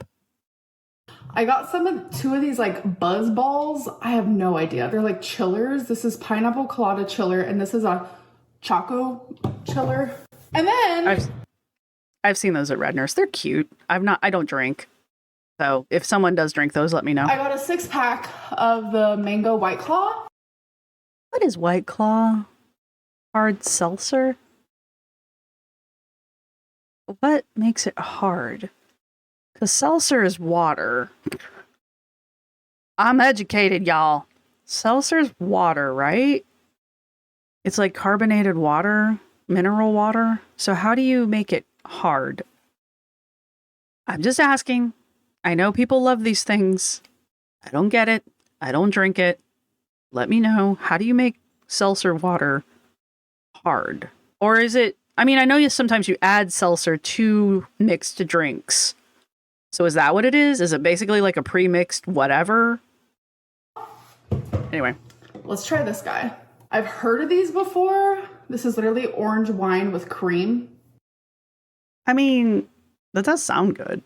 I got 2 of these buzz balls. I have no idea. They're like chillers. This is pineapple colada chiller, and this is a choco chiller. And then I've seen those at Red Nurse. They're cute. I don't drink. So if someone does drink those, let me know. I got a 6-pack of the mango White Claw. What is White Claw? Hard seltzer? What makes it hard? Because seltzer is water. I'm educated, y'all. Seltzer's water, right? It's like carbonated water, mineral water. So how do you make it hard? I'm just asking. I know people love these things. I don't get it. I don't drink it. Let me know. How do you make seltzer water hard? Or is it... I mean, I know sometimes you add seltzer to mixed drinks. So is that what it is? Is it basically like a pre-mixed whatever? Anyway. Let's try this guy. I've heard of these before. This is literally orange wine with cream. I mean, that does sound good.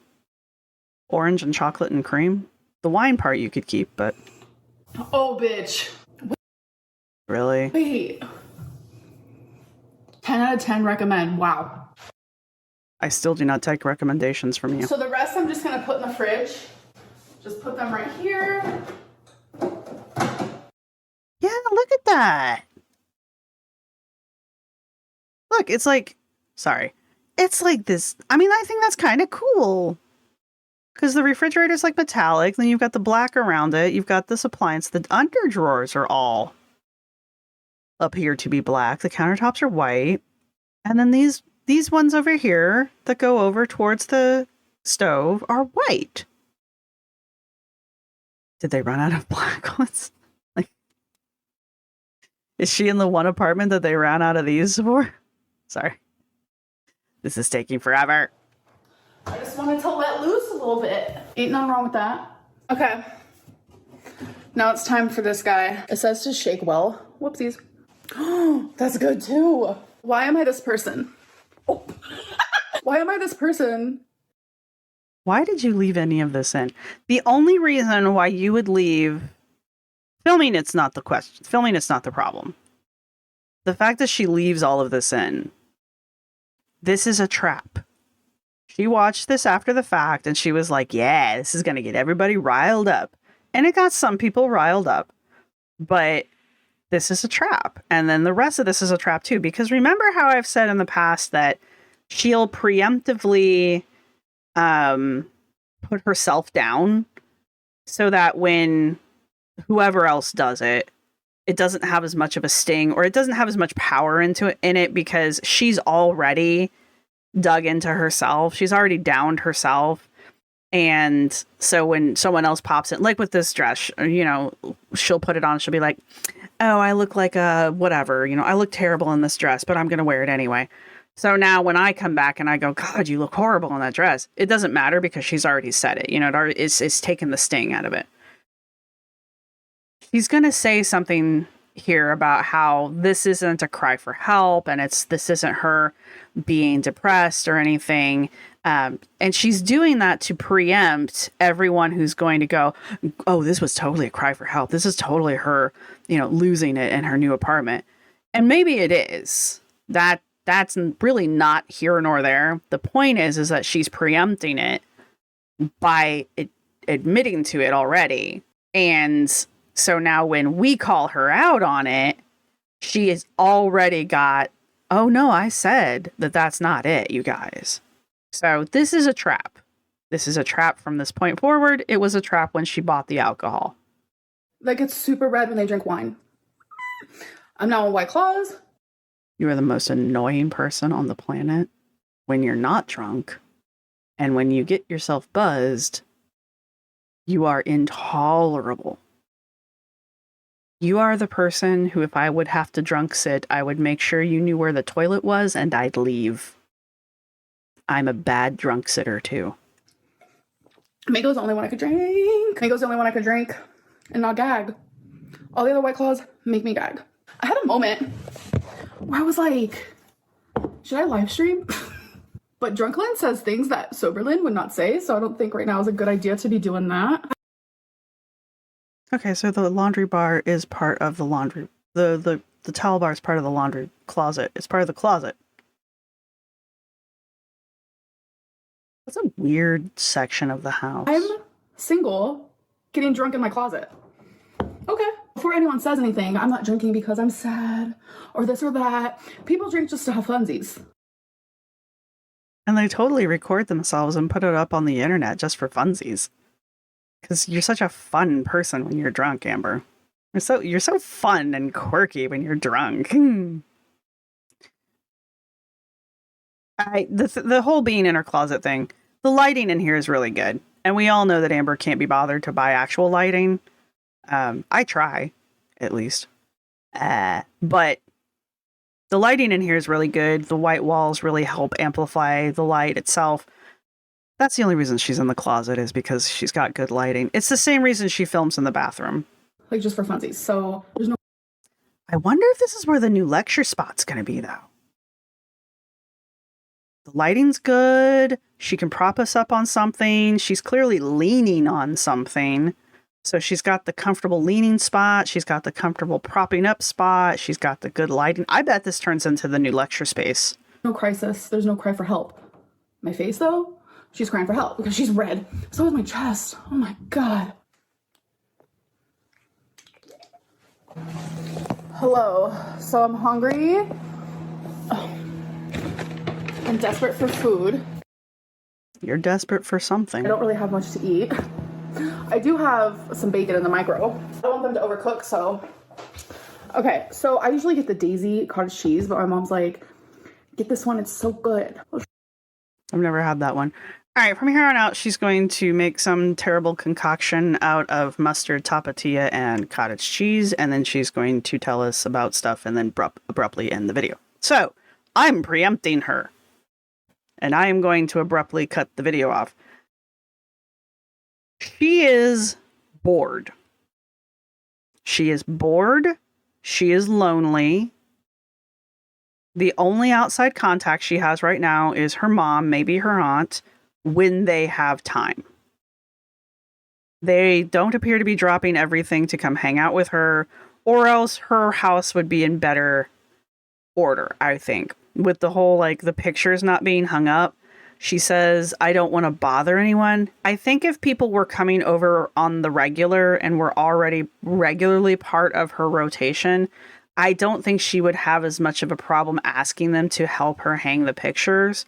Orange and chocolate and cream. The wine part you could keep, but... Oh, bitch. Really? Wait. 10 out of 10 recommend. Wow. I still do not take recommendations from you. So the rest I'm just going to put in the fridge. Just put them right here. Yeah, look at that. Look, it's like... Sorry. It's like this... I mean, I think that's kind of cool. Because the refrigerator is like metallic, then you've got the black around it, you've got this appliance, the under drawers are all appear to be black, the countertops are white, and then these ones over here that go over towards the stove are white. Did they run out of black ones? Like, is she in the one apartment that they ran out of these for? Sorry. This is taking forever. I just wanted to let loose a little bit. Ain't nothing wrong with that. Okay. Now it's time for this guy. It says to shake well. Whoopsies. Oh, that's good too. Why am I this person? Oh. Why am I this person? Why did you leave any of this in? The only reason why you would leave filming, it's not the question. Filming, it's not the problem. The fact that she leaves all of this in. This is a trap. She watched this after the fact and she was like, yeah, this is going to get everybody riled up. And it got some people riled up. But this is a trap. And then the rest of this is a trap too. Because remember how I've said in the past that she'll preemptively put herself down so that when whoever else does it, it doesn't have as much of a sting or it doesn't have as much power in it because she's already dug into herself. She's already downed herself. And so when someone else pops in, like with this dress, you know, she'll put it on. She'll be like, oh, I look like a whatever, you know, I look terrible in this dress, but I'm going to wear it anyway. So now when I come back and I go, God, you look horrible in that dress, it doesn't matter because she's already said it. You know, it's taken the sting out of it. She's going to say something here about how this isn't a cry for help and this isn't her being depressed or anything. And she's doing that to preempt everyone who's going to go, oh, this was totally a cry for help. This is totally her, you know, losing it in her new apartment. And maybe it is. That's really not here nor there. The point is that she's preempting it by admitting to it already. And so now when we call her out on it, she has already got, oh no, I said that's not it, you guys. So this is a trap. This is a trap from this point forward. It was a trap when she bought the alcohol. Like, it's super red when they drink wine. I'm now on White Claws. You are the most annoying person on the planet when you're not drunk. And when you get yourself buzzed, you are intolerable. You are the person who, if I would have to drunk sit, I would make sure you knew where the toilet was and I'd leave. I'm a bad drunk sitter too. Mango's the only one I could drink. Mango's the only one I could drink and not gag. All the other White Claws make me gag. I had a moment where I was like, should I live stream? But Drunklyn says things that Soberlyn would not say, so I don't think right now is a good idea to be doing that. Okay, so the laundry bar is part of the laundry. The towel bar is part of the laundry closet. It's part of the closet. That's a weird section of the house. I'm single, getting drunk in my closet. Okay. Before anyone says anything, I'm not drinking because I'm sad or this or that. People drink just to have funsies. And they totally record themselves and put it up on the internet just for funsies. Because you're such a fun person when you're drunk, Amber. You're so fun and quirky when you're drunk. The whole being in her closet thing, the lighting in here is really good. And we all know that Amber can't be bothered to buy actual lighting. I try, at least. But the lighting in here is really good. The white walls really help amplify the light itself. That's the only reason she's in the closet is because she's got good lighting. It's the same reason she films in the bathroom. Like, just for funsies. So there's no... I wonder if this is where the new lecture spot's going to be, though. The lighting's good. She can prop us up on something. She's clearly leaning on something. So she's got the comfortable leaning spot. She's got the comfortable propping up spot. She's got the good lighting. I bet this turns into the new lecture space. No crisis. There's no cry for help. My face, though, she's crying for help because she's red. So is my chest. Oh my God. Hello. So I'm hungry. Oh. I'm desperate for food. You're desperate for something. I don't really have much to eat. I do have some bacon in the micro. I don't want them to overcook, so. Okay, so I usually get the Daisy cottage cheese, but my mom's like, get this one, it's so good. I've never had that one. All right, from here on out, she's going to make some terrible concoction out of mustard, tapatio, and cottage cheese, and then she's going to tell us about stuff and then abruptly end the video. So, I'm preempting her, and I am going to abruptly cut the video off. She is bored. She is bored. She is lonely. The only outside contact she has right now is her mom, maybe her aunt, when they have time. They don't appear to be dropping everything to come hang out with her, or else her house would be in better order, I think. With the whole, like, the pictures not being hung up, she says, I don't want to bother anyone. I think if people were coming over on the regular and were already regularly part of her rotation, I don't think she would have as much of a problem asking them to help her hang the pictures.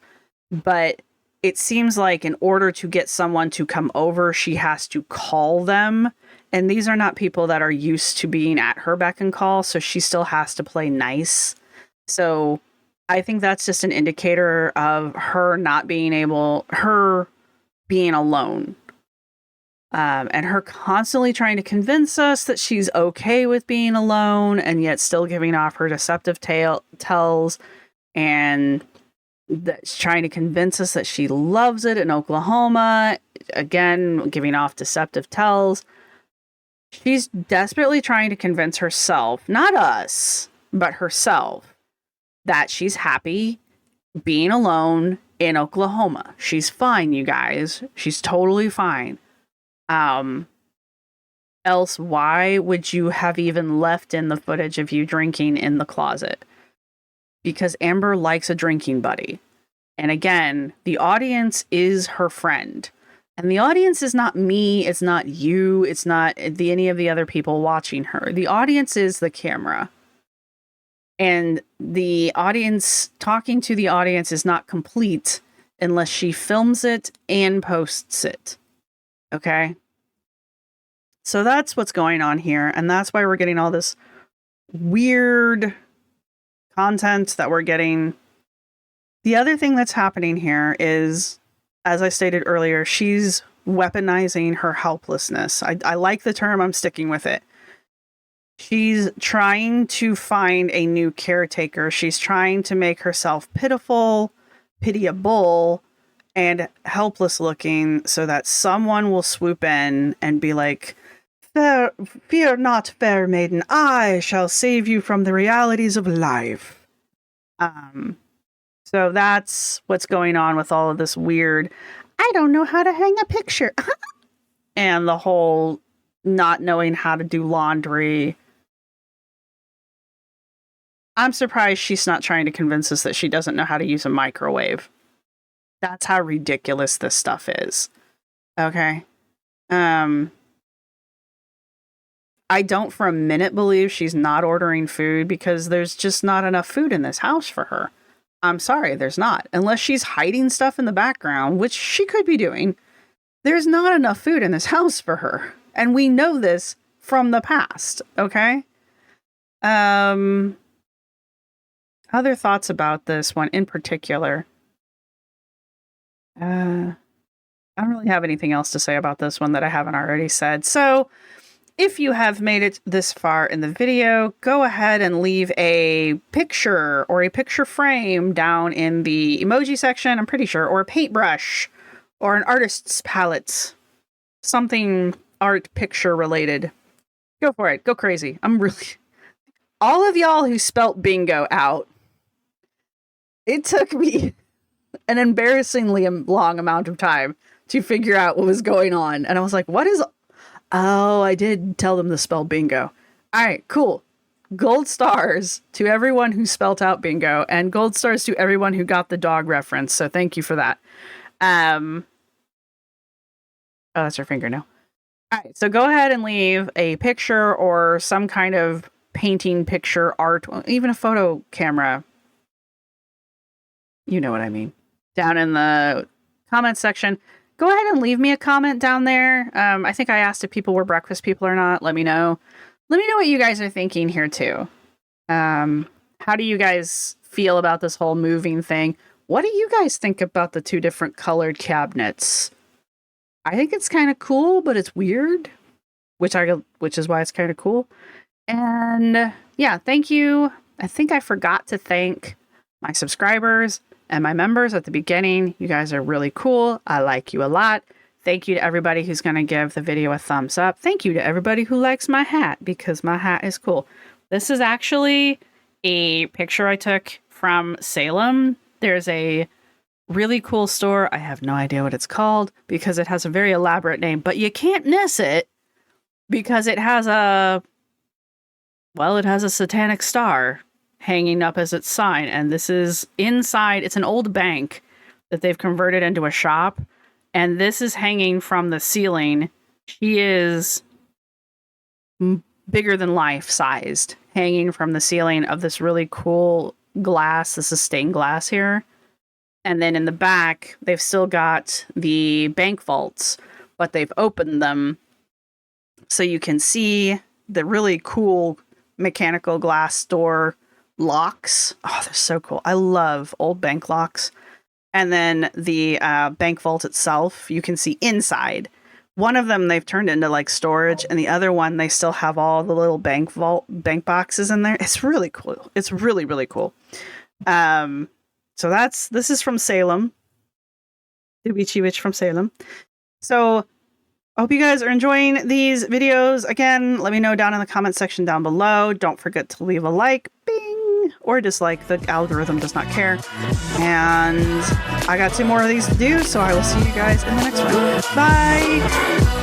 But it seems like in order to get someone to come over, she has to call them. And these are not people that are used to being at her beck and call, so she still has to play nice. So I think that's just an indicator of her not being able, her being alone. And her constantly trying to convince us that she's okay with being alone and yet still giving off her deceptive tells, and that's trying to convince us that she loves it in Oklahoma. Again, giving off deceptive tells. She's desperately trying to convince herself, not us, but herself, that she's happy being alone in Oklahoma. She's fine, you guys. She's totally fine. Else why would you have even left in the footage of you drinking in the closet? Because Amber likes a drinking buddy. And again, the audience is her friend. And the audience is not me, it's not you, it's not any of the other people watching her. The audience is the camera. And the audience, talking to the audience is not complete unless she films it and posts it. Okay? So that's what's going on here. And that's why we're getting all this weird content that we're getting. The other thing that's happening here is, as I stated earlier, she's weaponizing her helplessness. I like the term, I'm sticking with it. She's trying to find a new caretaker. She's trying to make herself pitiful, pitiable, and helpless looking so that someone will swoop in and be like, fear not, fair maiden. I shall save you from the realities of life. So that's what's going on with all of this weird, I don't know how to hang a picture. And the whole not knowing how to do laundry. I'm surprised she's not trying to convince us that she doesn't know how to use a microwave. That's how ridiculous this stuff is. Okay. I don't for a minute believe she's not ordering food because there's just not enough food in this house for her. I'm sorry, there's not. Unless she's hiding stuff in the background, which she could be doing. There's not enough food in this house for her. And we know this from the past, okay? Other thoughts about this one in particular. I don't really have anything else to say about this one that I haven't already said. So, if you have made it this far in the video, go ahead and leave a picture or a picture frame down in the emoji section, I'm pretty sure, or a paintbrush or an artist's palette. Something art picture related. Go for it. Go crazy. I'm really... All of y'all who spelt bingo out, it took me an embarrassingly long amount of time to figure out what was going on. And I was like, what is... Oh, I did tell them to spell bingo. All right, cool. Gold stars to everyone who spelt out bingo, and gold stars to everyone who got the dog reference. So thank you for that. Oh, that's her fingernail. All right, so go ahead and leave a picture or some kind of painting, picture, art, even a photo camera. You know what I mean. Down in the comment section. Go ahead and leave me a comment down there. I think I asked if people were breakfast people or not. Let me know. Let me know what you guys are thinking here too. How do you guys feel about this whole moving thing? What do you guys think about the two different colored cabinets? I think it's kind of cool, but it's weird, which is why it's kind of cool. And yeah, thank you. I think I forgot to thank my subscribers and my members at the beginning. You guys are really cool. I like you a lot. Thank you to everybody who's going to give the video a thumbs up. Thank you to everybody who likes my hat, because my hat is cool. This is actually a picture I took from Salem. There's a really cool store. I have no idea what it's called because it has a very elaborate name, but you can't miss it because it has a satanic star hanging up as its sign. And this is inside. It's an old bank that they've converted into a shop. And this is hanging from the ceiling. She is bigger than life sized, hanging from the ceiling of this really cool glass. This is stained glass here. And then in the back, they've still got the bank vaults, but they've opened them so you can see the really cool mechanical glass door locks. Oh, they're so cool. I love old bank locks. And then the bank vault itself, you can see inside. One of them they've turned into like storage, and the other one they still have all the little bank boxes in there. It's really cool. It's really, really cool. So this is from Salem. The Witchy Witch from Salem. So I hope you guys are enjoying these videos. Again, let me know down in the comment section down below. Don't forget to leave a like, bing, or dislike. The algorithm does not care. And I got 2 more of these to do, so I will see you guys in the next one. Bye!